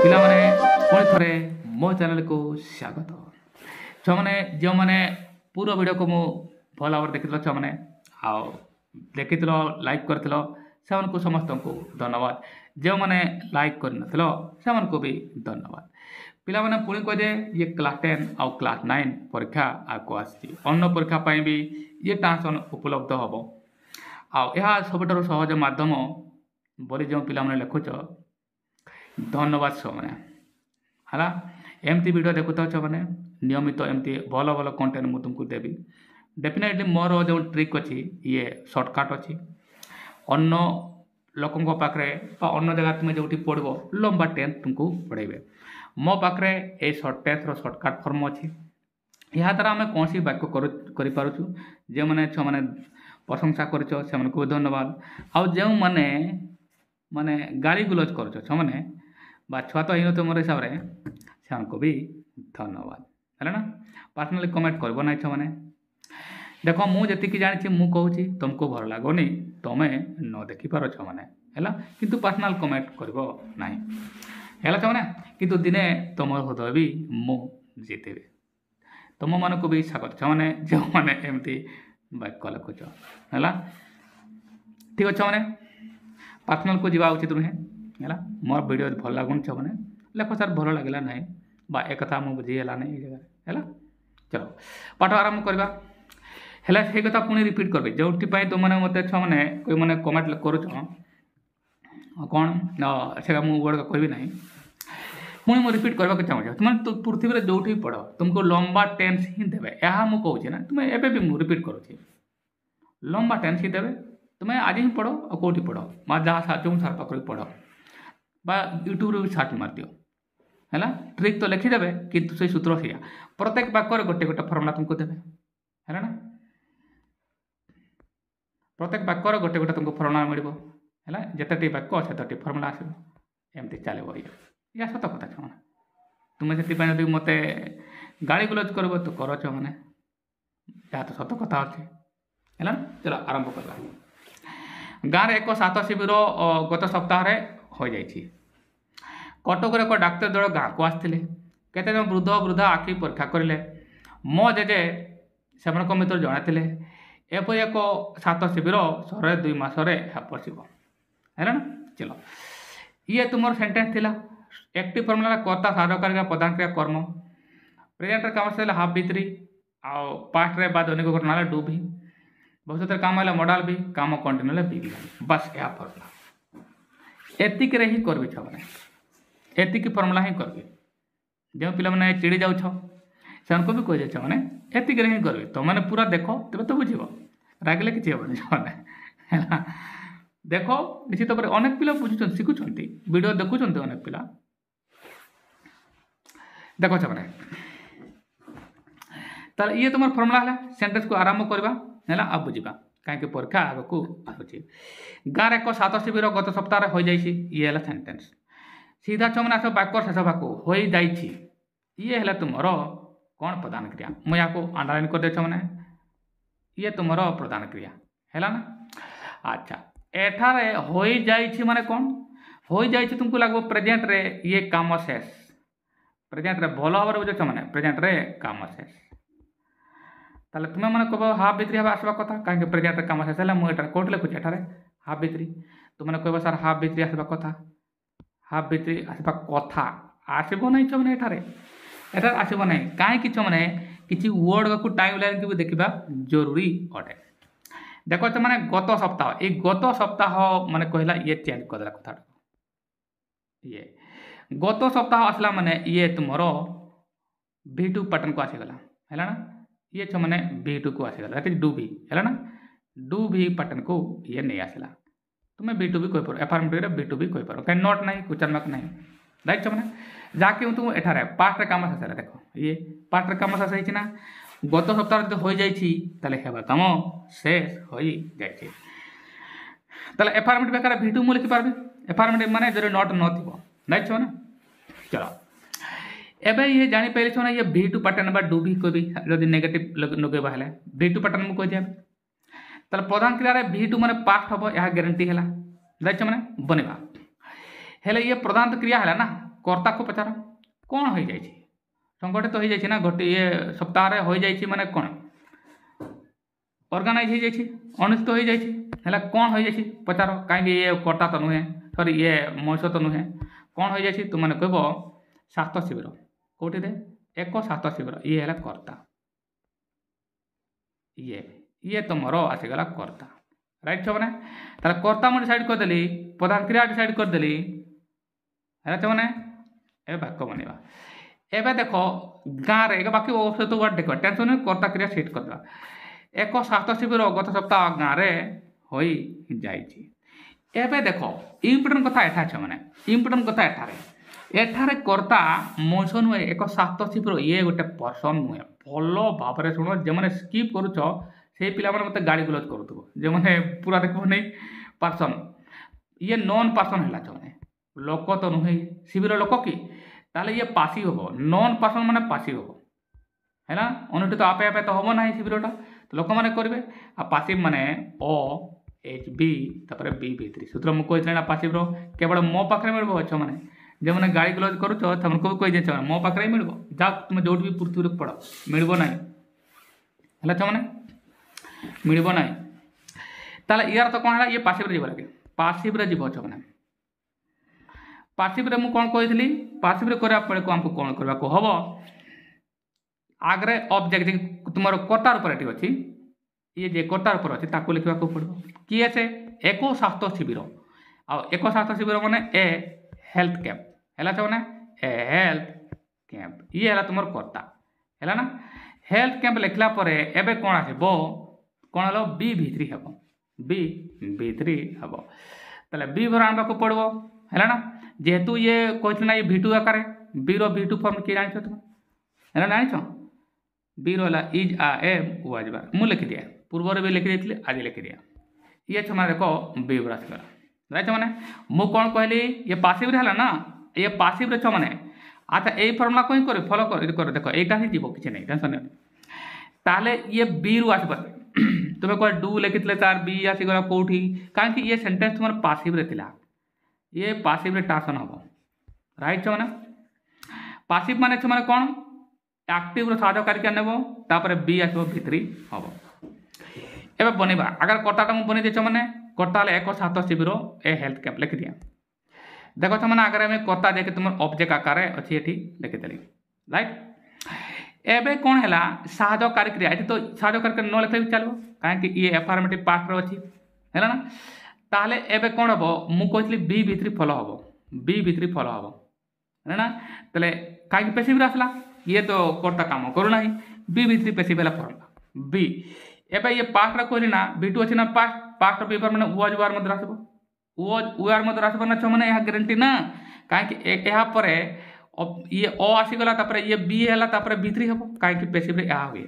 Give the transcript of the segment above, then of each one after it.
ପିଲାମାନେ ପୁଣି ଥରେ ମୋ ଚ୍ୟାନେଲକୁ ସ୍ୱାଗତ। ଛୁଆମାନେ ଯେଉଁମାନେ ପୁରା ଭିଡ଼ିଓକୁ ମୁଁ ଭଲ ଭାବରେ ଦେଖିଥିଲ ଛୁଆମାନେ ଆଉ ଦେଖିଥିଲ ଲାଇକ୍ କରିଥିଲ ସେମାନଙ୍କୁ ସମସ୍ତଙ୍କୁ ଧନ୍ୟବାଦ। ଯେଉଁମାନେ ଲାଇକ୍ କରିନଥିଲ ସେମାନଙ୍କୁ ବି ଧନ୍ୟବାଦ। ପିଲାମାନେ ପୁଣି କହିଦେ ଇଏ କ୍ଲାସ୍ 10 ଆଉ କ୍ଲାସ୍ 9 ପରୀକ୍ଷା ଆଗକୁ ଆସିଛି। ଅନ୍ୟ ପରୀକ୍ଷା ପାଇଁ ବି ଇଏ ଟ୍ରାନ୍ସଫର ଉପଲବ୍ଧ ହେବ। ଆଉ ଏହା ସବୁଠାରୁ ସହଜ ମାଧ୍ୟମ ବୋଲି ଯେଉଁ ପିଲାମାନେ ଲେଖୁଛ ଧନ୍ୟବାଦ ଛୁଆମାନେ ହେଲା। ଏମିତି ଭିଡ଼ିଓ ଦେଖୁଥାଅ ଛୁଆମାନେ, ନିୟମିତ ଏମିତି ଭଲ ଭଲ କଣ୍ଟେଣ୍ଟ ମୁଁ ତୁମକୁ ଦେବି। ଡେଫିନେଟଲି ମୋର ଯେଉଁ ଟ୍ରିକ୍ ଅଛି ଇଏ ସର୍ଟକଟ୍ ଅଛି। ଅନ୍ୟ ଲୋକଙ୍କ ପାଖରେ ବା ଅନ୍ୟ ଜାଗାରେ ତୁମେ ଯେଉଁଠି ପଢ଼ିବ ଲମ୍ବା ଟେନ୍ସ ତୁମକୁ ପଢ଼ାଇବେ। ମୋ ପାଖରେ ଏଇ ଟେନ୍ସର ସର୍ଟକଟ୍ ଫର୍ମ ଅଛି। ଏହାଦ୍ୱାରା ଆମେ କୌଣସି ବାକ୍ୟ କରିପାରୁଛୁ। ଯେଉଁମାନେ ଛୁଆମାନେ ପ୍ରଶଂସା କରୁଛ ସେମାନଙ୍କୁ ବି ଧନ୍ୟବାଦ। ଆଉ ଯେଉଁମାନେ ଗାଳି ଗୁଲଜ କରୁଛ ଛୁଆମାନେ ବା ଛୁଆ ତ ହେଇନଥିବ ମୋର ହିସାବରେ ସେମାନଙ୍କୁ ବି ଧନ୍ୟବାଦ ହେଲା ନା। ପର୍ସନାଲି କମେଣ୍ଟ କରିବ ନାହିଁ ଛୁଆମାନେ। ଦେଖ ମୁଁ ଯେତିକି ଜାଣିଛି ମୁଁ କହୁଛି, ତୁମକୁ ଭଲ ଲାଗୁନି ତୁମେ ନ ଦେଖିପାର ଛୁଆମାନେ ହେଲା, କିନ୍ତୁ ପର୍ସନାଲ କମେଣ୍ଟ କରିବ ନାହିଁ ହେଲା ଛୁଆମାନେ। କିନ୍ତୁ ଦିନେ ତୁମର ହୃଦୟ ବି ମୁଁ ଜିତିବି। ତୁମମାନଙ୍କୁ ବି ସ୍ୱାଗତ ଛୁଆମାନେ ଯେଉଁମାନେ ଏମିତି ବାକ୍ୟ ଲେଖୁଛ ହେଲା। ଠିକ୍ ଅଛି ଛୁଆମାନେ, ପର୍ସନାଲକୁ ଯିବା ଉଚିତ ନୁହେଁ ହେଲା। ମୋର ଭିଡ଼ିଓ ଭଲ ଲାଗୁନି ଛୁଆମାନେ ଲେଖ ସାର୍ ଭଲ ଲାଗିଲା ନାହିଁ ବା ଏକଥା ମୁଁ ବୁଝି ହେଲା ନାହିଁ ଏଇ ଜାଗାରେ ହେଲା। ଚलो ପାଠ ଆରମ୍ଭ କରିବା। ହେଲେ ସେଇ କଥା ପୁଣି ରିପିଟ୍ କରିବି ଯେଉଁଥିପାଇଁ ତୁମମାନେ ମୋତେ ଛୁଆମାନେ ମାନେ କମେଣ୍ଟ କରୁଛ କ'ଣ ସେଇଟା ମୁଁ ୱାର୍ଡ଼ କହିବି ନାହିଁ। ପୁଣି ମୁଁ ରିପିଟ୍ କରିବାକୁ ଚାହୁଁଛି, ତୁମେ ପୃଥିବୀରେ ଯେଉଁଠି ପଢ଼ ତୁମକୁ ଲମ୍ବା ଟେନ୍ସ ହିଁ ଦେବେ। ଏହା ମୁଁ କହୁଛି ନା, ତୁମେ ଏବେ ବି ମୁଁ ରିପିଟ୍ କରୁଛି, ଲମ୍ବା ଟେନ୍ସ ହିଁ ଦେବେ। ତୁମେ ଆଜି ହିଁ ପଢ଼ ଆଉ କେଉଁଠି ପଢ଼ ବା ଯାହା ଯେଉଁ ସାର୍ ପାଖରେ ପଢ଼ ବା ୟୁଟ୍ୟୁବ୍ରୁ ବି ସର୍ଚ୍ଚ ମାରିଦିଅ ହେଲା। ଟ୍ରିକ୍ ତ ଲେଖିଦେବେ କିନ୍ତୁ ସେଇ ସୂତ୍ର ସେଇଆ। ପ୍ରତ୍ୟେକ ବାକ୍ୟରେ ଗୋଟେ ଗୋଟେ ଫର୍ମୁଲା ତୁମକୁ ଦେବେ ହେଲା ନା। ପ୍ରତ୍ୟେକ ବାକ୍ୟରେ ଗୋଟେ ଗୋଟେ ତୁମକୁ ଫର୍ମୁଲା ମିଳିବ ହେଲା। ଯେତେଟି ବାକ୍ୟ ସେତେଟି ଫର୍ମୁଲା ଆସିବ, ଏମିତି ଚାଲିବ। ଏହା ସତ କଥା ଛୁଆମାନେ। ତୁମେ ସେଥିପାଇଁ ଯଦି ମୋତେ ଗାଳି ଗୁଲଜ କରିବ ତ କର ଛୁଆମାନେ, ଏହା ତ ସତ କଥା ଅଛି ହେଲା। ଚଲ ଆରମ୍ଭ କରିବା। ଗାଁରେ ଏକ ସ୍ୱାସ୍ଥ୍ୟ ଶିବିର ଗତ ସପ୍ତାହରେ ହୋଇଯାଇଛି। କଟକରେ ଏକ ଡାକ୍ତର ଦଳ ଗାଁକୁ ଆସିଥିଲେ। କେତେଜଣ ବୃଦ୍ଧ ବୃଦ୍ଧା ଆଖି ପରୀକ୍ଷା କରିଲେ। ମୋ ଜେଜେ ସେମାନଙ୍କ ଭିତରୁ ଜଣାଇଥିଲେ ଏପରି ଏକ ସ୍ୱାସ୍ଥ୍ୟ ଶିବିର ସହରରେ 2 ମାସରେ ବସିବ ହେଲା ନା। ଚଲ ଇଏ ତୁମର ସେଣ୍ଟେନ୍ସ ଥିଲା। ଏକ୍ଟିଭ ଫର୍ମୁଲା କର୍ତ୍ତା ସାଧକାରିକା ପ୍ରଧାନ କ୍ରିୟା କର୍ମ। ପ୍ରେଜେଣ୍ଟରେ କାମ ଆସିଲା ହାଫ୍ ଭିତ୍ରି ଆଉ ପାଷ୍ଟରେ ବା ଦୈନିକ ଘଟଣା ହେଲେ ଡୁ ଭି। ଭବିଷ୍ୟତରେ କାମ ହେଲେ ମଡାଲ ବି, କାମ କଣ୍ଟିନ୍ୟୁ ହେଲେ ବି। ବାସ୍ ଏହା ଫର୍ମୁଲା। ଏତିକିରେ ହିଁ କରିବି ଛୁଆମାନେ, ଏତିକି ଫର୍ମୁଲା ହିଁ କରିବି। ଯେଉଁ ପିଲାମାନେ ଚିଡ଼ି ଯାଉଛ ସେମାନଙ୍କୁ ବି କହିଦେଉଛ ମାନେ ଏତିକିରେ ହିଁ କରିବି। ତୁମମାନେ ପୁରା ଦେଖ ତେବେ ତ ବୁଝିବ, ରାଗିଲେ କିଛି ହେବନି ଛୁଆମାନେ ହେଲା। ଦେଖ ନିଶ୍ଚିତ ଭାବରେ ଅନେକ ପିଲା ବୁଝୁଛନ୍ତି, ଶିଖୁଛନ୍ତି, ଭିଡ଼ିଓ ଦେଖୁଛନ୍ତି ଅନେକ ପିଲା। ଦେଖ ଛୁଆମାନେ, ତାହେଲେ ଇଏ ତୁମର ଫର୍ମୁଲା ହେଲା। ସେଣ୍ଟେନ୍ସକୁ ଆରମ୍ଭ କରିବା ହେଲା ଆଉ ବୁଝିବା, କାହିଁକି ପରୀକ୍ଷା ଆଗକୁ ଆସୁଛି। ଗାଁରେ ଏକ ସ୍ୱାସ୍ଥ୍ୟ ଶିବିର ଗତ ସପ୍ତାହରେ ହୋଇଯାଇଛି। ଇଏ ହେଲା ସେଣ୍ଟେନ୍ସ। ସିଧା ଛୁଆମାନେ ଆସ ବାକ୍ୟ ଶେଷ ଭାଗକୁ ହୋଇଯାଇଛି। ଇଏ ହେଲା ତୁମର କ'ଣ ପ୍ରଧାନ କ୍ରିୟା। ମୁଁ ୟାକୁ ଅଣ୍ଡରଲାଇନ୍ କରିଦେଉଛି ଛୁଆମାନେ, ଇଏ ତୁମର ପ୍ରଧାନ କ୍ରିୟା ହେଲା ନା। ଆଚ୍ଛା, ଏଠାରେ ହୋଇଯାଇଛି ମାନେ କ'ଣ? ହୋଇଯାଇଛି ତୁମକୁ ଲାଗିବ ପ୍ରେଜେଣ୍ଟରେ ଇଏ କାମ ଶେଷ। ପ୍ରେଜେଣ୍ଟରେ ଭଲ ଭାବରେ ବୁଝୁଛ ଛୁଆମାନେ, ପ୍ରେଜେଣ୍ଟରେ କାମ ଶେଷ। ତାହେଲେ ତୁମେ ମାନେ କହିବ ହାଫ୍ ଭିତ୍ରି ହେବା ଆସିବା କଥା, କାହିଁକି ପ୍ରେଜେଣ୍ଟରେ କାମ ଶେଷ ହେଲେ ମୁଁ ଏଠାରେ କେଉଁଠି ଲେଖୁଛି ଏଠାରେ ହାଫ୍ ଭିତ୍ରି। ତୁମେ କହିବ ସାର୍ ହାଫ୍ ଭିତ୍ରି ଆସିବା କଥା, ହାଫ୍ ଭିତ୍ରି ଆସିବା କଥା ଆସିବ ନାହିଁ ଛୁଆମାନେ। ଏଠାରେ ଆସିବ ନାହିଁ କାହିଁକି ଛୁଆମାନେ, କିଛି ୱାର୍ଡ଼କୁ ଟାଇମ୍ ଲାଇନ୍କୁ ବି ଦେଖିବା ଜରୁରୀ ଅଟେ। ଦେଖ ଛୁଆମାନେ ଗତ ସପ୍ତାହ, ଏଇ ଗତ ସପ୍ତାହ ମାନେ କହିଲା ଇଏ ଚେଞ୍ଜ କରିଦେଲା କଥାଟା। ଇଏ ଗତ ସପ୍ତାହ ଆସିଲା ମାନେ ଇଏ ତୁମର V2 ପାଟର୍ନକୁ ଆସିଗଲା ହେଲା ନା। ଇଏ ଛୁଆମାନେ V2କୁ ଆସିଗଲା, ଏଠି ଡୁ ଭି ହେଲା ନା। ଡୁ ଭି ପାଟର୍ନକୁ ଇଏ ନେଇ ଆସିଲା। ତୁମେ V2 ବି କହିପାର, ଏଫର୍ମେଟିଭରେ V2 ବି କହିପାର, କାହିଁକି ନଟ୍ ନାହିଁ, କ୍ୱେଶ୍ଚନ୍ ମାର୍କ ନାହିଁ ରାଇଟ୍ ଛୁଆମାନେ। ଯାହାକି ତୁମ ଏଠାରେ ପାଷ୍ଟରେ କାମ ଶେଷ ହେଲା। ଦେଖ ଇଏ ପାଷ୍ଟରେ କାମ ଶେଷ ହେଇଛି ନା। ଗତ ସପ୍ତାହରେ ଯଦି ହୋଇଯାଇଛି ତାହେଲେ ହେବା କାମ ଶେଷ ହୋଇଯାଇଛି। ତାହେଲେ ଏଫର୍ମେଟିଭ୍ ବେକାରେ V2 ମୁଁ ଲେଖିପାରିବି। ଏଫର୍ମେଟିଭ୍ ମାନେ ଯଦି ନଟ୍ ନଥିବ ରାଇଟ୍ ଛୁଆମାନେ। ଚଲ ଏବେ ଇଏ ଜାଣିପାରିଲେ ଛୁଆମାନେ ଇଏ V2 ପାଟର୍ନ ବା ଡୁ ଭି କହିବି ଯଦି ନେଗେଟିଭ୍ ଲଗେଇବା ହେଲେ V2 ପାଟର୍ନ ମୁଁ କହିଦିଏ। ତାହେଲେ ପ୍ରଧାନ କ୍ରିୟାରେ V2 ମାନେ ପାଷ୍ଟ ହେବ, ଏହା ଗ୍ୟାରେଣ୍ଟି ହେଲା ରାଇଟ୍ ଛୁଆମାନେ। ବନେଇବା ହେଲେ ଇଏ ପ୍ରଧାନ କ୍ରିୟା ହେଲା ନା, कर्ता को पचार कौन हो जाए संगठित हो जाए ना गोटे ये सप्ताह हो जाए माने कौन ऑर्गेनाइज हो जाए अनुष्ठित हो जाए कौन हो जाए पचार कहीं ये कर्ता तो नुहे सॉरी ये मनुष्य तो नुहे कौन हो जाए तुम मैंने कह स्वास्थ्य शिविर कौटी दे एक स्वास्थ्य शिविर ये है कर्ता ये तुमर आसीगला कर्ता राइट छो मैंने कर्ता मुझे डिसाइड करदेली प्रधान क्रिया डिसाइड करदेली है छो मैंने ए वाक्य बनवा एवं देख गाँव में बाकी सहित वर्ड देख टेंशन कर्ता क्रिया सेट करदे एक स्वास्थ्य शिविर गत सप्ताह गाँव में हो जाए देख इम्पोर्टेंट कथा एठा छे माने इम्पोर्टेंट कथा एठारे कर्ता मनुष्य नुहे एक स्वास्थ्य शिविर ये गोटे पर्सन नुहे भल भाव में शुण जो मैंने स्कीप करुच से पिला मत गाड़ी गुलज करूँ जो मैंने पूरा देख नहीं पर्सन ये नॉन पर्सन है मैंने लोक तो नुहे शिविर लोक कि ताले ये पासी हम नॉन पर्सन माने पासी हम है अनुष्ठित आपे आपे तो हम ना शिविरटा तो लोक मैंने करेंगे आ पासिव माने ओ एच बी तापर बी भीतरी सूत्र मुझे कहते पासिव केवल मो पाखे मिल अच्छे मैंने जो मैंने गाड़ी ग्लोज करुच तुमको भी कही दे मो पाखे मिल जा तुम जो भी पृथ्वी पढ़ मिल ना है मैंने मिल ना ताले यार तो कौन है ये पासिव जीव लगे पासिव जीव अच्छे मैंने पासिव मुझे कौन कही पासिव करने को आमको कौन करने को हम आगे ऑब्जेक्ट तुम कर्ता रूप अच्छी ये जे कर्ता रूप अच्छी ताको लिखा पड़ो किए से एक स्वास्थ्य शिविर आ एक स्वास्थ्य शिविर मैंने ए हेल्थ कैंप है मैंने ए हेल्थ कैंप ये है तुम कर्ता है ना हेल्थ कैंप लिखला एबे कौन आसो कौन हलो बी भीतरी हम बी भीतरी हम ताले बी भर आनबा को पड़ो है ना जेहेतु ये कहते ना ये V2 आकार बी रो फॉर्म किए जान तुम है ना जान बी रा इज आ एम वाज बार मुझे लिखि दिए पूर्व भी लिखि दी आज लिखि दिया ये छो मैंने देखो बी आसगला राइट मैंने मुझे कौन कहली ये पासिव है ना ये पासिव छो मैंने अच्छा यही फर्मुला को ही कर फॉलो कर देख यहाँ ही जीव कि नहीं टेंशन नहीं ताले ये बी रु आस तुम्हें कह डू लिखी तार बी आसीगला कौटी कहीं ये सेंटेंस तुम पासिव ये पासिव ट्रांसफर हम राइट छो मैंने पासिव माने छो मैंने कौन एक्टिव साहाय्यकारी नेब तापर बी आसो भीतरी हम एवं बनवा अगर कर्ता मुझे बन दे मैंने कर्ता एक स्वास्थ्य शिविर ए हेल्थ कैंप लिखि दिया देख छो मैंने आगे मैं कर्ता देखे तुम ऑब्जेक्ट आकार अच्छी ये लिखिदेली राइट एवं कौन है साहाय्यकारी क्रिया ये तो साहाय्यकारी क्रिया न लिखले भी चलो कहीं ये एफर्मेटिव पार्ट अच्छी है ना ताहले एबे कौन हम मुझे बी भीतरी फॉलो हम बी भीतरी फॉलो हम है ना ताले कहीं पेसिव आसला ये तो कर्ता काम करूना बी भीतरी पेसिव है फॉर्मुला बी एबे ये पास्ट कहली ना V2 अच्छी ना पास्ट बी मैंने वॉज वार मध्य आसो वार मध्य आसो ना छो मैंने यहाँ गारंटी ना कहीं यापर ये अ आसीगला ये बी है भीतरी हम कहीं पेसिव यहाँ हुए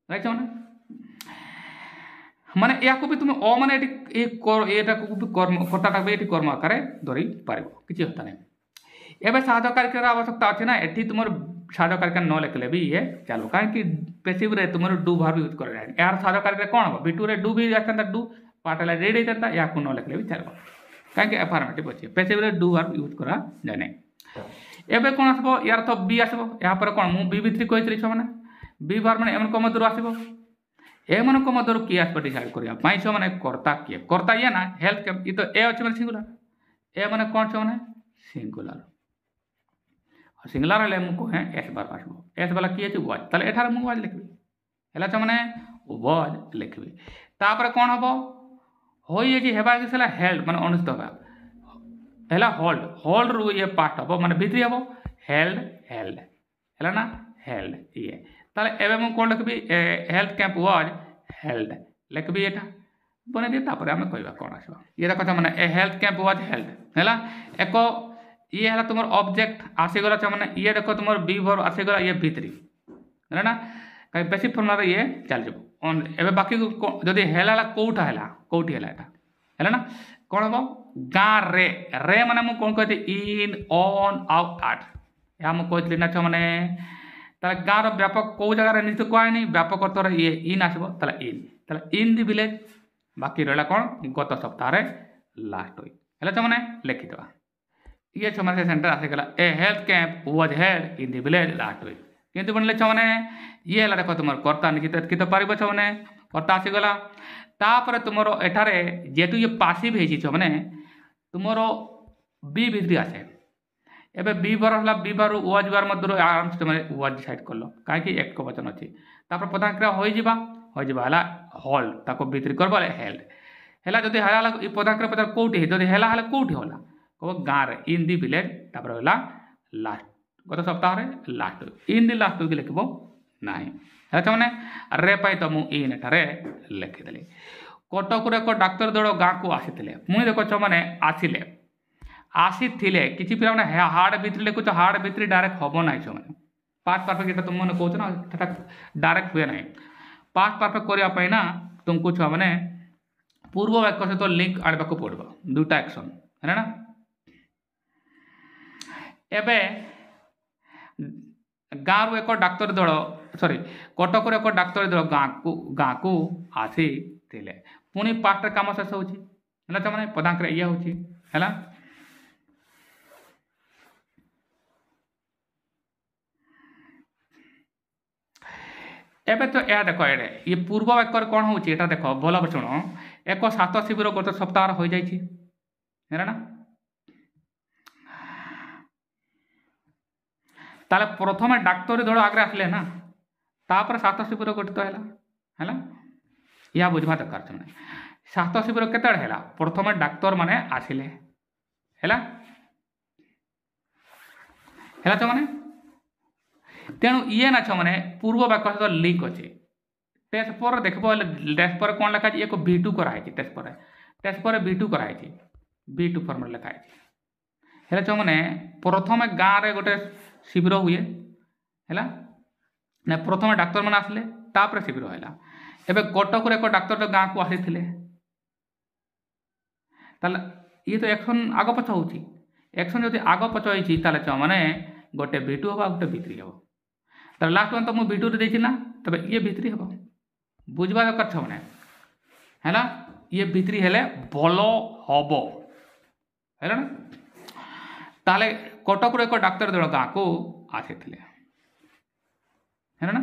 राइट मैंने माने या को भी तुम अ माने एटा को भी कर्म कर्ता ये कर्म आकार धरी पार किसी होता नहीं एवं साहाय्यकारी आवश्यकता अच्छे ना ये तुम साहाय्यकारी न लिखले भी ये चलो कहीं पेसिव रे तुम डू भार यूज कर यार साहाय्यकारी कौन हम V2 रे डू भी आता डू पार्ट रेड होता या को न लिखले भी चलो कहीं एफर्मेटिव अच्छे पेसिव रे डू भार यूज करा जाए नहीं एवं कौन आसो यार तो बी आसो यहाँ कौन मुझे बी भीतरी कही छो मैंने बी भार मैंने एम मध्य आसो एम मध्य किए आस डिसाइड करने छो मैंने कर्ता किए कर्ता ये ना हेल्थ कैंप ये तो ए अच्छे मैंने सिंगुलर ए मैंने कौन छो मैंने सिंगुलर सिंगुलर हेल्ले मुझे एस बार आसो एस वाला किए वाज ताले एठार मुझे वाज लिखी है छो मैंने वाज लिखी तापर कौन हम हो हेल्ड मैंने अनुष्ठित हवा होल्ड होल्ड रु ये पार्ट हम मैंने भीतरी हम हेल्ड हेल्ड है ना हेल्ड ये ताले एवं मुझे कौन लिखी हेल्थ कैंप वाज हेल्ड लिखी ये बन दिए आम कह कौन आस ये देख मैंने ए हेल्थ कैंप वाज हेल्ड है एक ये है तुम ऑब्जेक्ट आसीगला मैंने ये देख तुम बी भर आसीगला ये भीतरी है ना कहीं बेसिक फर्मुला ये चल जाए बाकी जदि है कौटा है कौटी है ना कौन हम गाँ रे माने मुझे कौन कहते इन ऑन आउट आट या मुझे कहती ना छो मैंने गाँव व्यापक कौ जगार निश्चित कहनी व्यापक अर्थ ये इन आसो इन दि विलेज बाकी रहा कौन गत सप्ताह लास्ट वीक है मैंने लिखिद ये छुआने से सेंटर आसीगला a health camp was held in the village last week किंतु बनले छुआने ये हला देखो तुमर कर्ता निश्चित कित पारिबो छुआने कर्ता आसीगला तापर तुमरो एठारे जेतु ये पासिव हेछि छुआने तुमरो बी भित्री आसे एबे बी बर हला बी बार वाज बार मध्य आराम से तुम वाज डिसाइड करलो काहे एक वचन अछि तापर प्रधान क्रिया होई जिबा हला होल्ड ताको भित्री करबा हेल्ड हला जदी हला ई प्रधान क्रिया पदर कोठी हे जदी हला कोठी होला को गाँ रे इन दी विलेज तापर होला लास्ट गत सप्ताह रे last in the last week लिखबो नाही हला तमने रे पाई त मु इन एठारे लिखि देली कटक रे को डाक्टर दळ गाँ को आसीथिले मुई देखो छ माने आसीथिले किछि पिला माने हार्ड भित्री लिखुछ हार्ड भित्री डायरेक्ट हबो नाही छ माने पास्ट परफेक्ट एटा तुम माने कहछ ना एटा डायरेक्ट हुए नाही पास्ट परफेक्ट करिया पई ना तुमको छ माने पूर्व वाक्य सहित लिंक आनबा को पड़बो दुटा एक्शन है ना एबे गाँव एक डाक्तर दल सॉरी कटक एक डाक्तर दल गाँ को आसी पुणी पार्ट काम शेष होना पदांक ये होगा एबे तो यह देख ये पूर्व वाक्य कौन हो देख भल शुण एक 7 शिविर गत सप्ताह हो जाए ना ताले प्रथम डाक्तरी दल आगे आसले ना तापर 7 शिविर गठित है या बुझा दरकार से 7 शिविर केतबेले है प्रथम डाक्तर माने आसिले है मैंने तेणु ये ना मैंने पूर्व वाक्य सहित लिंक अच्छे टेस्ट पर देख टेस्ट पर कौन लिखा एक V2 कराई टेस्ट पर V2 कराई V2 फॉर्म लिखाई है मैंने प्रथम गाँव रे गोटे शिविर हुए है ना प्रथम डाक्तर मैंने आसले तापर शिविर है एबे कटक एक डाक्तर गाँ को आसी ये तो एक्शन आग पछ हो एक्शन जब आग पछ हो मैंने गोटे V2 हम गोटे V3 हम तो लास्ट वन तो मुझे V2 रे देछि ना तबे ये V3 हम बुझवा दरकार छ मैंने है ना ये V3 हेले भल हम है ना ताले कटक एक डाक्तर दल गाँ को आसी है ना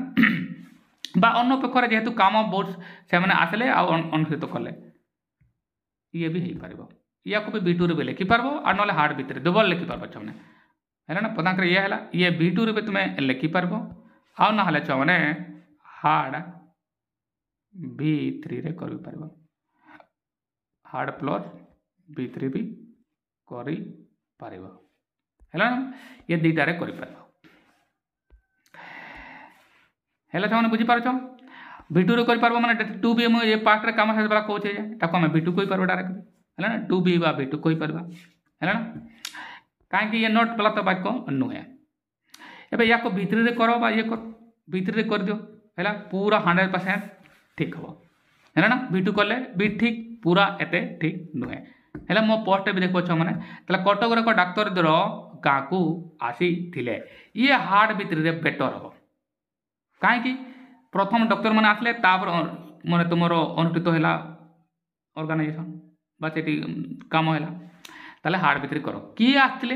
बा अन्न पक्षर जेहेतु काम बहुत से मैंने आसले अनुष्ठित कले ये भी हो पार या को भी V2 रे लिखिपार और ना हार्ड भितर डबल लिखिपार छने है ना पदांक ये है ये V2 रे तुम्हें लिखिपार आ ना मैंने हार्ड V3 रे कर पार हार्ड प्लस V3 भी करी पार है ये दुईटा कर है बुझीपार V2 रे कर मैंने 2 भी ये पार्ट रे काम से कहूँ आम V2 कही पार डायरेक्ट है ना 2 भी V2 कही पार है ना कहीं ये नोट वाला तो वाक्य नुहे एबे या भितर कर ये भितर कर दियो है पूरा 100% ठीक हम है ना V2 कले भी ठीक पूरा एते ठीक नुहे है मो पोस्ट भी देख मैंने कटक एक डाक्तर दल गाँ को आसी ये हार्ड भितर बेटर हम कहीं प्रथम डॉक्टर मैंने आसले मैंने तुम अनुष्ठित है ऑर्गेनाइजेशन बस ये काम है ताले हार्ड भितर कर किए आसते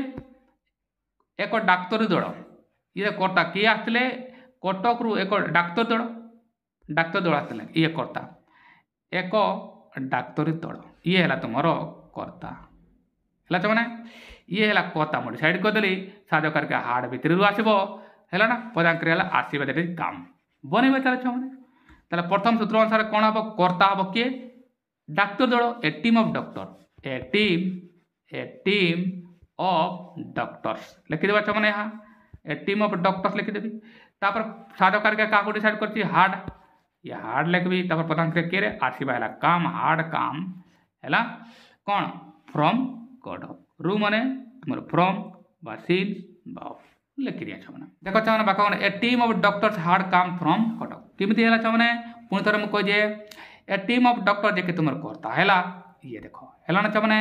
एक डाक्तरी दल ये कर्ता किए आसते कटक रु एक डाक्तर दल आसते ये कर्ता एक डाक्तरी दल ये है तुम कर्ता है मैंने ये है कर्ता मुझे साइड करदेली साज करके हार्ड भितर आसब है ना पदांक आसवा काम बनइबे चलो मैंने प्रथम सूत्र अनुसार कौन हम कर्ता हम किए डाक्तर दल a team of doctor a team of doctors लिखिदेवा छ मैंने यहाँ ए टीम ऑफ डॉक्टर्स लिखिदेवी तापर साज करके क्या डिसाइड कर हार्ड ये हार्ड लिखी पदांक किए आसवा है काम हार्ड काम है कौन फ्रॉम कटक रू माने तुम फ्रॉम बा सीन बा लिखि दिया छ मैंने देखो छ मैंने बाका ए टीम ऑफ डॉक्टर्स हार्ड काम फ्रॉम कटक केमिति हैला छ मैंने पुणी थोड़े मुझे कहे ए टीम ऑफ डॉक्टर जे तुम कर्ता है ये देख है ना छ मैंने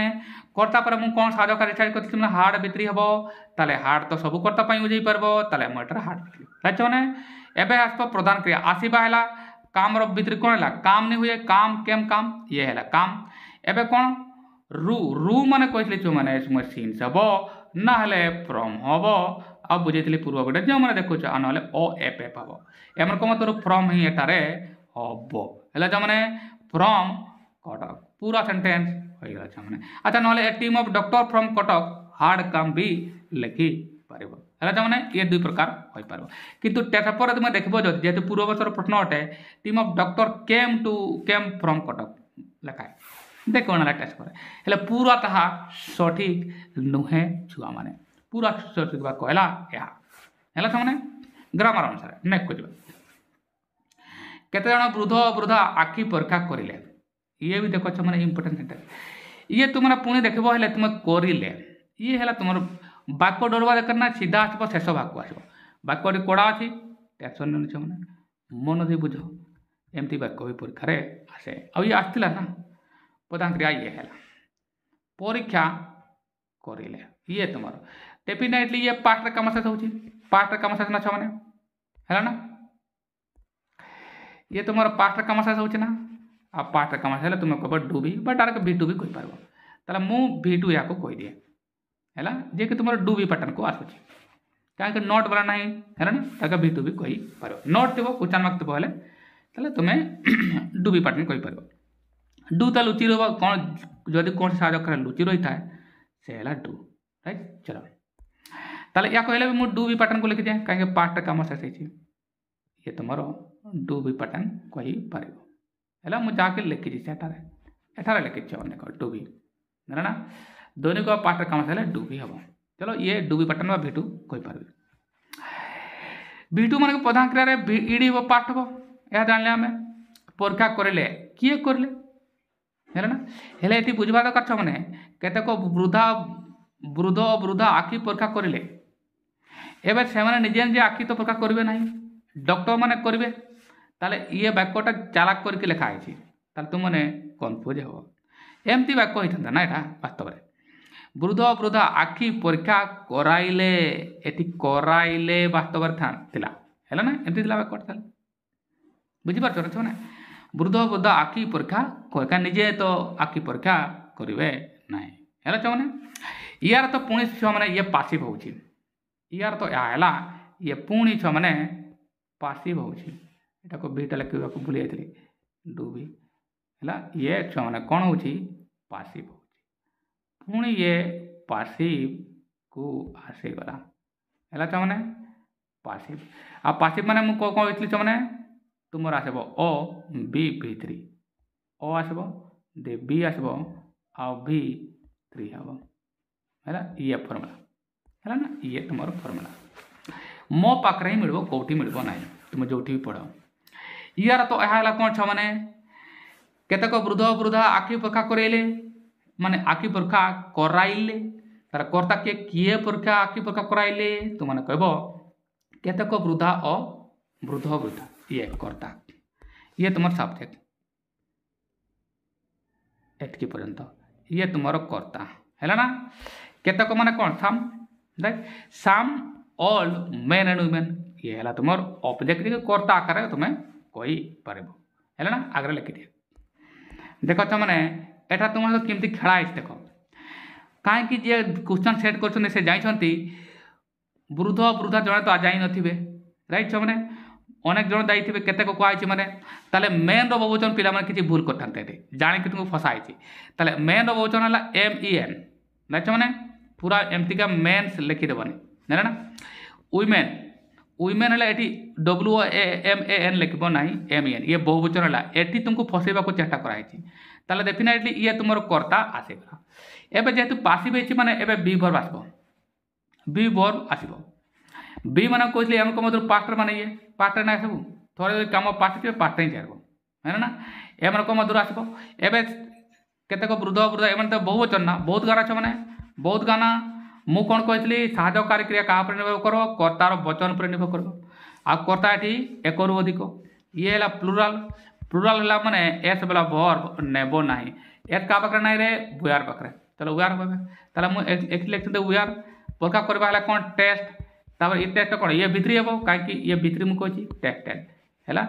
कर्ता पर मुझे कौन साज कर डिसाइड कर हार्ड भित्री हम ताले हार्ड तो सब कर्ता बुझे पार ताले मुझे हार्ड भित्री मैंने एवं आसब प्रधान क्रिया आसवा है काम भित्री कौन है काम नहीं हुए काम केम काम ये है काम एवं कौन रु माने कहते छो माने सिन्स हम ना हेले फ्रॉम हम आ बुझे पूर्व गोटे जो मैंने देखुच ना ओ एफ एफ हम एम मतलब फ्रॉम ही एटारे हम है जो मैंने फ्रॉम कटक पूरा सेंटेंस हो गला छुआ अच्छा ना a team of doctor from Cuttack hard काम भी लिखि पार है जो मैंने ये दुई प्रकार हो पार कितु पर तुम देखो जेहतु पूर्ववर्षर प्रश्न अटे team of doctor came from Cuttack लिखाए देख ना टेस्ट करे पूरा ताहा सठिक नुहे छुआ माने पूरा सठिक कहला है मैंने ग्रामर अनुसार नेक्स्ट खोज केते जन वृद्ध वृद्धा आखि परीक्षा करें ये भी देख मैंने इम्पोर्टेंट सेंटेंस ये तुम पुणी देख तुम करें ये है तुम वाक्य डरवा दरकार ना सीधा आसब शेष वाक्य आसो वाक्य कड़ा अच्छी टेंशन नहीं मैंने मन दी बुझ एमती वाक्य भी परीक्षा आसे आ ये आसला ना पदांक्रिया ये है परीक्षा करें ये तुम डेफिनेटली ये पार्ट काम शेष होची पार्ट काम शेष ना छुआ है ना ये तुम पार्ट काम शेष होची ना आ पार्ट काम शेष तुम कह डू भी डायरेक्ट भी टू भी कही पार ताला मु भी टू या कहीदिए है जे कि तुम डू भी पैटर्न को आसूची कहीं नोट वाला ना है ना भी टू भी कही पार नोट थो क्वेश्चन मार्क थो हेल्ले तुम्हें डू भी पैटर्न कही पार डू तो लुचि रहा कौन जदि कौन साहय लुचि रही है से है डू राइट चलो ताले या कहले भी मुझे डू भी पैटर्न को लिखी जाए कहीं पार्ट काम शेष ये तुम डू भी पैटर्न कही पार है मुझे जाके लिखी एठार लिखी अनेक डू भी ना दैनिक पार्ट काम से डू भी हम चलो ये डू भी पैटर्न भी टू कही पार भी टू मान पदांक्रिया इडी हम पार्ट हम यह जानले आम परीक्षा करें किए करें है ना हेले ये बुझा दरकार छ मैंने केतेक वृद्धा वृद्ध वृद्धा आखि परीक्षा करें एवं से निजे निजे आखि तो परीक्षा करेंगे ना डॉक्टर मैंने करेंगे ताले ये वाक्यटा चालाक करके लिखाई तुमने कन्फ्यूज हो एमती वाक्य होता ना यहाँ वास्तव में वृद्ध वृद्धा आखि परीक्षा कराइले एटी कराइले वास्तव है ना एमती वाक्य बुझीपार ना वृद्ध वृद्धा आखि परीक्षा निजे तो आखि परीक्षा करेंगे ना है छुआ मैंने यार तो पुणी छुआ मैंने ये पासिव हो यार तो है ये पुणी छुआ मैंने पासिव होटा को बीटा लिखा भूली जाती डू भी है ये छुआ मैंने कौन हो पासिव हो पुणी ये पासिव को आसीगला है छुआ मैंने पासिव आ पासिव माने मुझे कौन कहती छुआ मैंने तुम आसब ओ बी भी थ्री ओ आसब दे बी आसब आ भी थ्री हम है ये फर्मुला है ना ये तुम फर्मुला मो पाखे ही मिल कौटी मिल ना तुम जो भी पढ़ यार तो यह कौन छ मैंने केतक वृद्ध वृद्धा आखि परीक्षा करेले माने आखि परीक्षा कराइले तार कर्ता किए परीक्षा आखि परीक्षा कराइले तुमने कह केतक वृद्धा और वृद्ध वृद्धा ये कर्ता ये तुम सब्जेक्ट एटकी पर्यंत ये तुम कर्ता है ना केतक माने कौन साम राइट साम ऑल मेन एंड वुमेन ये है तुम ऑब्जेक्ट कर्ता आकार तुम्हें कही पार है ना आगे लिखी दिए देख मैंने एटा तुम केमती खेला देख कहीं जी क्वेश्चन सेट कर जाती वृद्ध वृद्धा जड़े तो जा थे राइट छो मैंने अनेक जन जाइए केते कहुई मैंने ताले मेन बहुवचन पिला माने किसी भूल करते जाणी तुमको फसाई मेन बहुवचन है एम ई एन जाइछ मैंने पूरा एमतीका मेन्स लिखिदेवनी है ना वुमेन वुमेन है ये डब्ल्यू एम ए एन लिख ना एम ई एन ये बहुवचन है ये तुमको फसैवा चेष्टा कराई डेफिनेटली ये तुम कर्ता आसगला एवं जेहेतु पासिव माने एवं बी वर्ब आसब बी वर्ब आसब बी मान कहते एम मध्य पास्टर माने ये पास्टर ना सब थोड़े कम पास्ट थे पास्ट ही चढ़ है ना एम मध्य आसब एवं केतक वृद्ध वृद्ध एम तो बहुवचन ना बहुत गाना छ मैंने बहुत गाना मु कौन कही साहाय्यकारी क्रिया क्या निर्भर कर कर्तार वचन पर निर्भर कर आर्ता ये एक रु अधिक ये है प्लूराल प्लूराल है माने एस वाला वर्ब नेब ना एस क्या पाखे ना रे वीआर पाखे चलो वीआर हम मुझे लिखते वीआर परीक्षा करवा कौन टेस्ट तापर ये टेस्ट कौन ये भित्री हम कहीं ये भित्री मुझे कही टेस्टेड है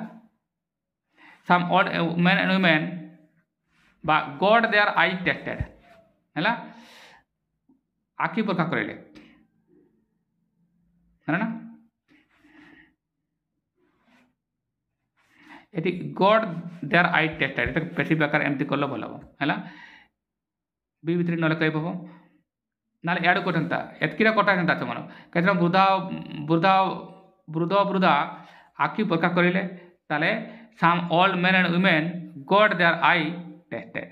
some odd men and women बा God they are I tested है आखि परीक्षा करेले है ना ये गॉड देयर आई टेस्टेड ये पैसिव आकार एमती कल भल है बी भितर ना कह ना याड करता एतकीरा कटा से मन कहीं वृद्धा वृद्धा वृद्ध वृद्धा आखि परीक्षा करेले ताले some old men and women god there I tested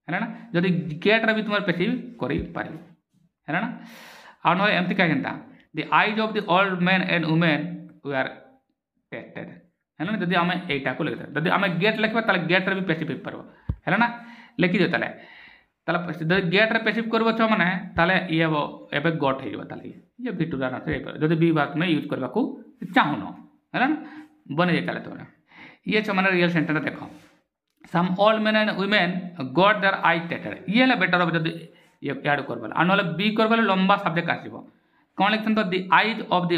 है ना जदि गेट्रे भी तुम पैसिव कर ना आ ना एमती कहीं the eyes of the old men and women we are tested है ना जदि आम यहीटा को लिखा जदि आम गेट लिखा गेट्रे भी पैसिव हो पार है ना लिखिद ताले गेट्रे पैसिव कर मैंने ये एवं गट हो ये भिटुरा ना जब बी बार तुम्हें यूज करने को चाहून है ना बन जाए तुम ये मैंने रियल सेंटेंस देख some old men and women god there I tested ये बेटर हम जब याड कर आ ना बी कर लंबा सब्जेक्ट आसो कौन लिखते तो the eyes of the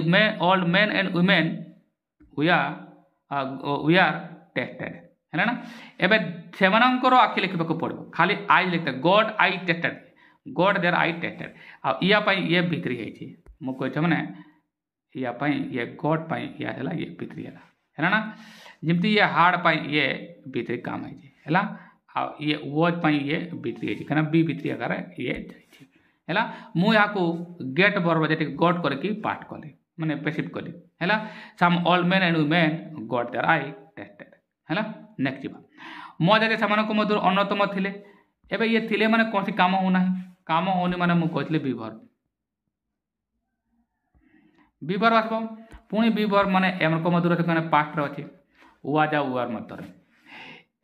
old men and women we are tested है ना एवं से आखि लिखा पड़ो खाली आई लिखते God I tested God there I tested आपाई ये भितरी मुझे मैंने यापाई ये गॉड पाई या ये भितरी है ना जमती ये हार्ड पाई ये भितरी काम है ये वॉज पाई ये भितरी है बी भितरी आकार ये है मु या गेट बर्ब जे गॉड करके पाठ कली मैंने पैसिव कली है some old men and women god there I tested है नेक्स्ट जा मो जगह से मध्य अन्यतम थे एवं ये थे मैंने कौन सी काम होना काम होनी मैंने मुझे विभर विभर आसब पुणी विभर माने एम मधुर से पास्ट अच्छे वाज उआर मध्य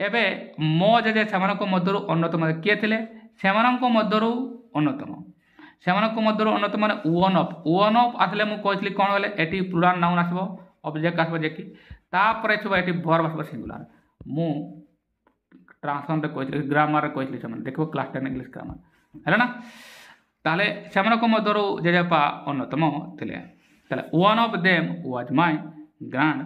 एवं मो जजे से मध्य अन्यतम किए थे से मध्य अन्यतम से मध्य अन्यतम मैंने वन अफ आसले मुझे कौन बोले ये प्लुराल नाउन आसब ऑब्जेक्ट आसब जे कि ये वर्ब आसब सिंगुलर मु ट्रांसफॉर्म कही ग्रामर कही से देख क्लास 10 इंग्लिश ग्रामर है ना ताले से मध्य जेजेपा अन्यतम थे one of them was my grand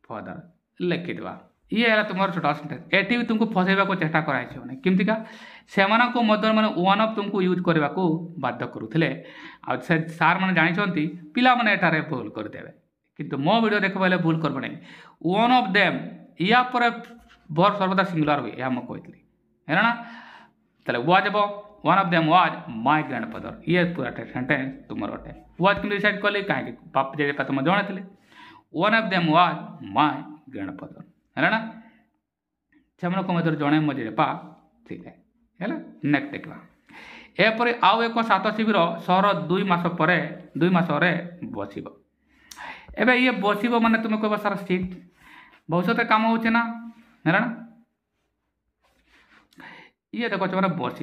father लिखिदेवा ये है तुम छोटा सेंटेंस एटी भी तुमको फसैवा को चेष्टा कराई केमतिका से मध्य मैंने वन अफ तुमको यूज करने को बाध्य करुले सार मैंने जानते पिला मैंने एटारे भूल करदे किंतु मो वीडियो देख पाले भूल कर वन अफ देम या पर वर्ब सर्वदा सिंगुलर हुए यह मुझे कही है ना ताले was one of them was my grandfather ये पूरा सेंटेंस तुम अटे वाज कि डिसाइड कली कहीं पाप जगह तुम जड़े थे one of them was my grandfather है ना से मध्य जड़े मो जेपा थे है नेक्स्ट देखा एपर आउ एक सात शिविर सहर 2 मास पर 2 मास बस एवं ये बस माने तुम कह सारा सीट भविष्य काम हो है ना ये देखो मैंने बस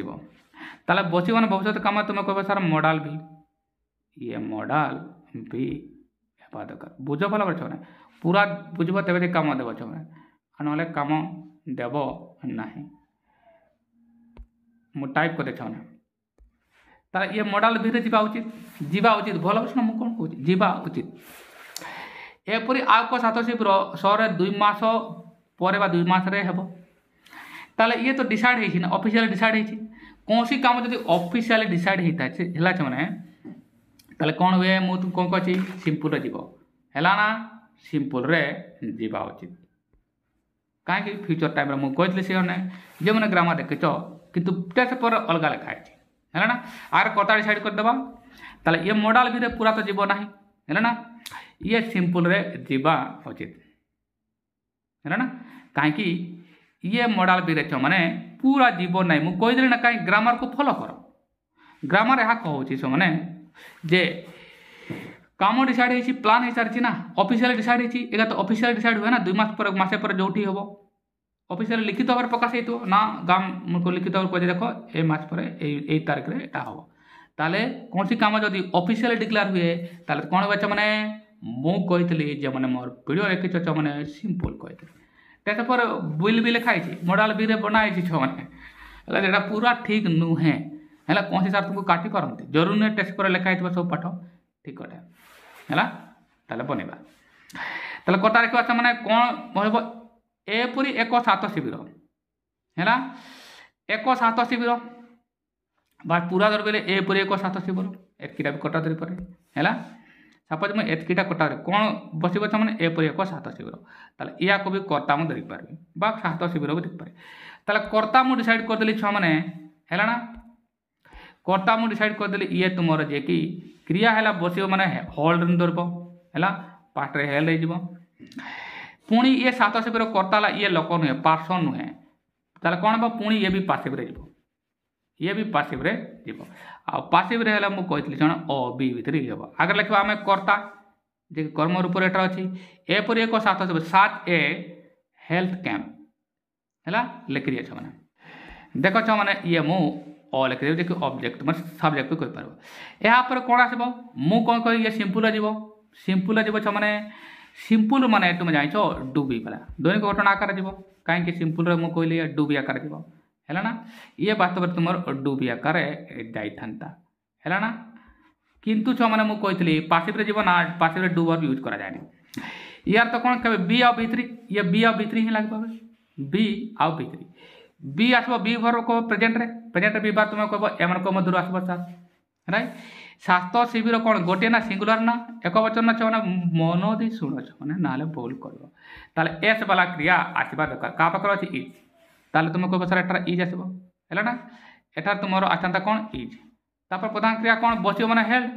ताले बस मैंने भविष्य काम तुम कह सारा मॉडल भी ये मॉडल भी दरकार बुझ भल मैंने पूरा बुझब तेज कम देव ना कम देव ना मु टाइप कर छे तार ये मॉडल भी जावा उचित भल बुझ मुझे कौन कहूँ जावा उचित एपरी आक सात शिविर सहर 2 मास पर 2 मास हेब ताले ये तो डिसाइड होना ऑफिशियल डिसाइड कौन सी काम जब ऑफिशियल डिसाइड होता है मैंने ताले कौन हुए मुझे कौन कही सिंपल जीव है ना सिंपल रे जीवा उचित कहीं फ्यूचर टाइम मुझे कही से जो मैंने ग्रामर देखीच कितु टेस्ट पर अलग लिखाई है ना आर कथा डिसाइड करदेवा ताले ये मॉडल भी पूरा तो जीव ना है ना ये सिंपल रे जीवा उचित है ना कहीं ये मॉडल भी रेच मैंने पूरा जीव ना मुझे कहीदेली ना कहीं ग्रामर को फॉलो कर ग्रामर यहाँ कहूँ से मैंने जे काम डिसाइड हो प्लान हो सारी ना ऑफिशियल डिसाइड होगा तो ऑफिशियल डिसाइड हुए ना 2 मास पर मासे पर जो हम ऑफिशियल लिखित भाव प्रकाश हो ना गाम मुझको लिखित भाव कहे देखो ए मास पर ए तारीख में यहाँ हम ताले कौन सी काम जब ऑफिशियल डिक्लेयर हुए ताले कौन हो मैंने मुझे जो मैंने मोर वीडियो देखी मैंने सिंपल कही टेस्ट पर बिल भी लिखाई मॉडल भी बनाई मैंने पूरा ठीक नुहे है कौन सी सार तुमको काटी पारती जरूर नुहे टेस्ट पर लिखाई सब पाठ ठीक कटे है बनवा ताले कथा रखा से मैंने कौन हम एपरी एक सात शिविर है एक सात शिविर बा पूरा धर बोले ए पर 1 7 शिवर एतकीटा भी कटा धरी पारे है सपोज मुझे एतकीटा कटा धरी कौन बस मैंने ए पर 1 7 शिवर ताले या को भी कर्ता मुझे धरी पारे बा 7 शिवर भी देखिपारे ताले कर्ता मुझे डिसाइड करदेली छुआ मैंने है ना कर्ता मुझे डिसाइड करदेली ये तुम जे कि क्रिया है बस मैंने होल्ड धरब है पार्ट हेल्ड हो पुणी ये 7 शिवर कर्ता ये लोक नुहे पार्सन नुहे ताले कौन हम पुणी ये भी पासिव रे जीवो ये भी पासिव रे जीवो आ पासिव रे हला मु कहतली जण अ बी भितरी हेबो आगे लिखबा हमें कर्ता जे कर्म रूप रे एटा अछि ए पर 1 7 शिवर 7 ए हेल्थ कैंप हैला लिख दिया छ माने देखो छ माने ये मु अ लिख दियो देखो ऑब्जेक्ट माने सब्जेक्ट कहि परबो एहा पर कोन आसीबो मु कोन कहि ये सिंपल जीवो छ माने सिंपल माने तुम जाइछो डूबी वाला दैनिक घटना आकार जीव कहीं सिंपल मु कहली डूबी आकार जीव है ना ये वास्तव में तुम डूबी आकार जाइथा है ना किंतु छ मैंने मुझे पासिव जीव ना पासिव डूबर यूज करा जाए यार तो कौन कहे बी आउ बी3 ये बी आउ बी3 ही लगे बी आउ बी3 बी आसो बी भर को प्रेजेंट बी बार तुम कह एम को मधुर आसो सर राइट 7 शिविर कौन गोटे ना सिंगुलर ना एक वचन ना छो मन दी शुण छ ना भूल कर एस वाला क्रिया आसवा दरकार क्या पाखे अच्छी इज ताले तुम कह सर एटार इज आसो है ना एटार तुम आसता कौन इज तापर प्रधान क्रिया कौन बस मैंने हेल्ड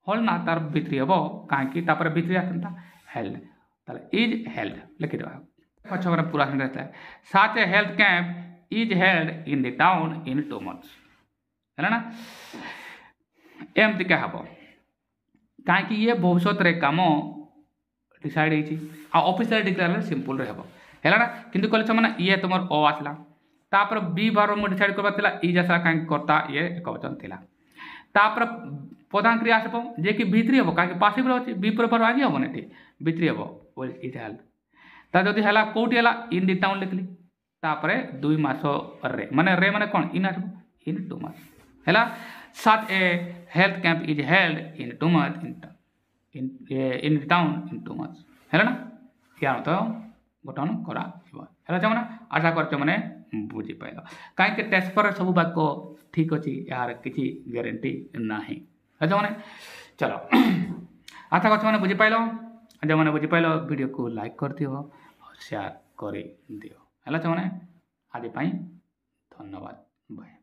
होल्ड ना तार भित्री हम कहीं भित्री आसता हेल्ड ताले इज हेल्ड लिखी देवा अच्छा मैंने पूरा सेंटेंस है such a health camp is held in the town in 2 months है ना एमती क्या हम कहीं ये भविष्य कम डिसाइड ऑफिशियल डिक्लेयर सिंपल है ना किंतु कहले मैंने ये तुम अ आसला तापर बी बार मुझे डिसाइड करवा इज आसला कहीं कर्ता ये एक वचन थिला तापर प्रधान क्रिया आसब जे कि भित्री हम कहीं पासिव अच्छी बी पर आज हम ये भित्री हम इज हेल्ड ता जदि है कौटी है इन दी टाउन लिखली तापर 2 मास रे माने कौन इन आसब इन 2 months है such a health camp is held in 2 months in town in 2 months है ना क्या तो गठन करा है मैंने आशा कर मैंने बुझी पाइल कहीं टेस्ट पर सब वाक्य ठीक अच्छी यार किसी ग्यारंटी ना है मैंने चलो आशा कर बुझी पाइल जो मैंने बुझी पाइल वीडियो को लाइक कर दियो और शेयर कर दियो है मैंने आज धन्यवाद बाय।